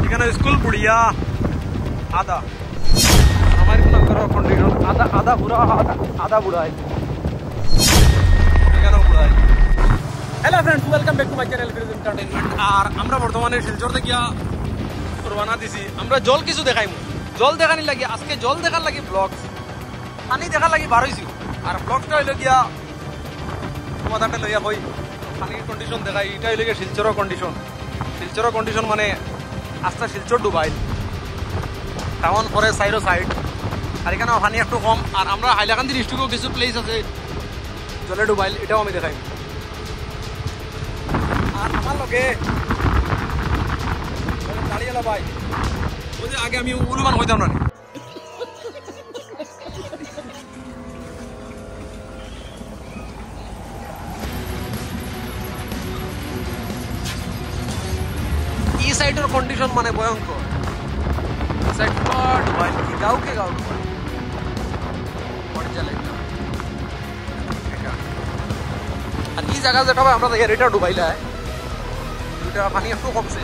এখানে স্কুল বুড়িয়া আদা আমার কন্ডিশন আদা আদা পুরা আদা বুড়াই এখানেও বুড়াই। Hello friends, welcome back to my channel Firoz entertainment. আর আমরা বর্তমানে শিলচর থেকে রওনা দিছি। আমরা জল কিছু দেখাইমু, জল দেখানি লাগি আজকে, জল দেখার লাগি ব্লগ, পানি দেখার লাগি বার হইছি। আর ব্লগটা হইল গিয়া তোমাদের লইয়া হই পানির কন্ডিশন দেখাই। এটা হইল গিয়া শিলচরের কন্ডিশন। শিলচরের কন্ডিশন মানে আস্তে শিলচর ডুবাই টাউন পরে সাইডও সাইড, আর এখানে পানি একটু কম। আর আমরা হাইলাকান্দি ডিস্ট্রিক্টও কিছু প্লেস আছে জলে ডুবাইল, এটাও আমি দেখাই। আর আমার লগে দাঁড়িয়ে ভাই ওই যে আগে আমি অনুমান হইতাম না। এই সাইডের কন্ডিশন মানে ভয়ঙ্কর। সাইড ডুবাই গাঁও কে গাঁও ডুবাই আর এই জায়গা যেটা আমরা দেখি এটা ডুবাইলা দুইটা পানি একটু কমছে।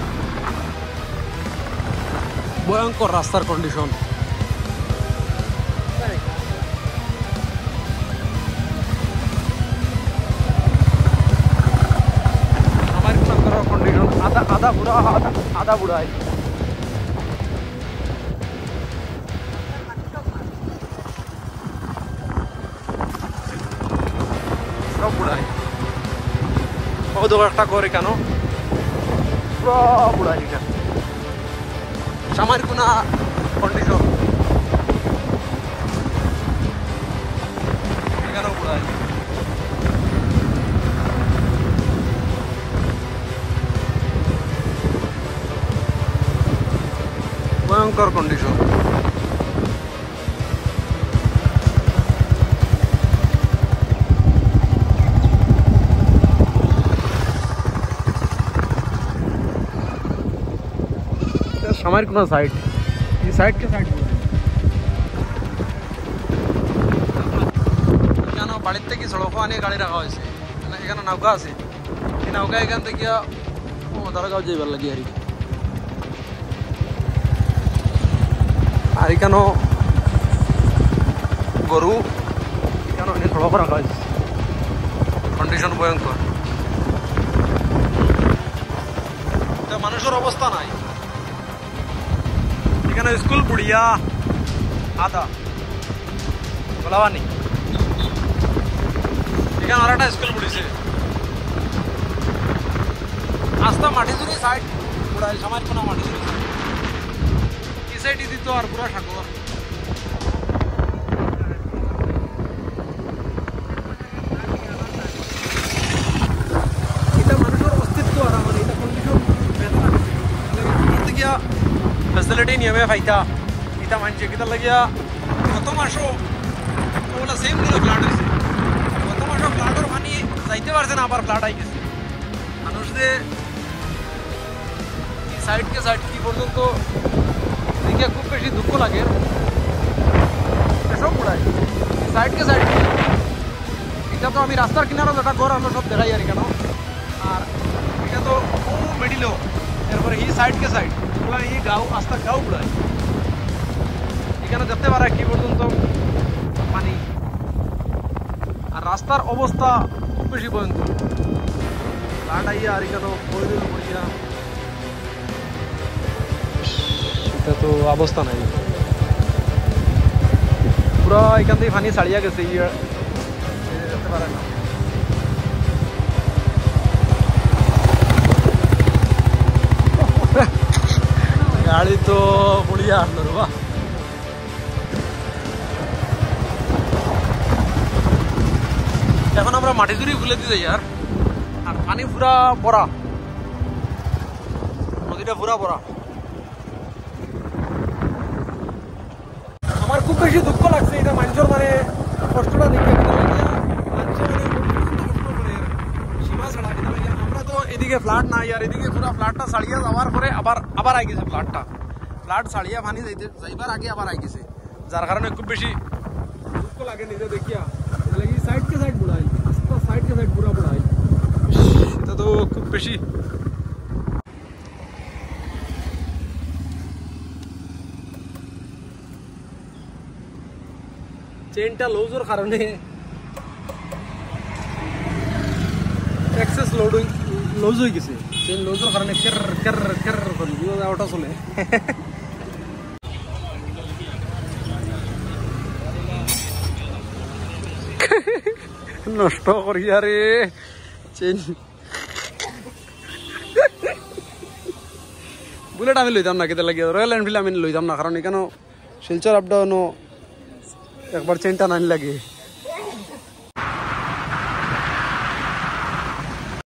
ভয়ঙ্কর রাস্তার কন্ডিশন। আমার কন্ডিশন আদা আদা বুড়া আদা বুড়াই সব বুড়াই। ও দু একটা করে কেন পুরো বুড়াই এটা সামার কোনা কন্ডিশন এখানেও বুড়াই। ভয়ঙ্কর কন্ডিশন। हमारे को साइड ये साइड के साइड এখানে বাড়ির থেকে সড়ক আনিয়ে গাড়ি রাখা হয়েছে। এখানে নৌকা আছে, এই নৌকা এখান থেকে দারাগাঁও যাইবার লাগে। আর এখানে গরু এখানে অনেক সড়ক রাখা হয়েছে। কন্ডিশন ভয়ঙ্কর, মানুষের অবস্থা নাই। এখানে স্কুল বুড়িয়া আদা বলাবানি, এখানে আর একটা স্কুল বুড়িছে। আস্তা মাটি জুড়ি সাইড বুড়াই সমাজ কোনা মাটি জুড়ি এই সাইড দিত আর পুরা সাগর। এটা মানুষের অস্তিত্ব আর আমার এটা কন্ডিশন গিয়া ফেসিলিটি নিয়মে ফাইতা এটা মানছে কিতা লাগিয়া গত মাসও ওগুলা সেম দিনে ফ্লাড হয়েছে। গত মাসও ফ্লাডের পানি যাইতে পারছে না, আবার ফ্লাড আই গেছে। মানুষদের সাইডকে সাইড কি পর্যন্ত দেখে খুব বেশি দুঃখ লাগে। সব পড়ায় সাইডকে সাইড এটা তো আমি রাস্তার কিনারও যেটা ঘর আমরা সব দেখাই আর কেন। আর এটা তো ও মিডিলও এরপরে এই সাইডকে সাইড পুরা এই গাঁও আস্তা গাঁও পুরাই এখানে যেতে পারে কি পর্যন্ত পানি। আর রাস্তার অবস্থা খুব বেশি ভয়ঙ্কর। ফ্লাড আইয়া আর এখানে পড়িয়া পড়িয়া এটা তো অবস্থা নাই। পুরা এখান থেকে পানি ছাড়িয়া গেছে, যেতে পারে না। গাড়ি তো বড়িয়া আসলো রে বাহ। এখন আমরা মাটি জুড়ি খুলে দিতে যাই আর পানি পুরা ভরা, নদীটা পুরা ভরা। আমার খুব বেশি দুঃখ লাগছে এটা মানুষের মানে কষ্টটা দেখে। আমরা তো এদিকে ফ্লাড নাই আর এদিকে পুরা ফ্লাডটা ছাড়িয়ে যাওয়ার পরে আবার আই গেছে ফ্লাডটা। ফ্লাড ছাড়িয়া পানি যাইবার আগে আবার আই গেছে, যার কারণে খুব বেশি দুঃখ লাগে নিজে দেখিয়া। সাইড কে সাইড বুড়াই, সাইড কে সাইড পুরা বুড়াই, এটা তো খুব বেশি চেইনটা লুজের কারণে এক্সেস লুজ হয়ে গেছে। চেইন লুজের কারণে কের কের কের করে ওটা চলে। নষ্ট করিয়া রে চেইন। বুলেট আমি লইতাম না, কেতে লাগিয়ে রয়্যাল এনফিল্ড আমি লইতাম না, কারণ এখানে শিলচর আপ ডাউনও একবার চেইনটা নানি লাগে।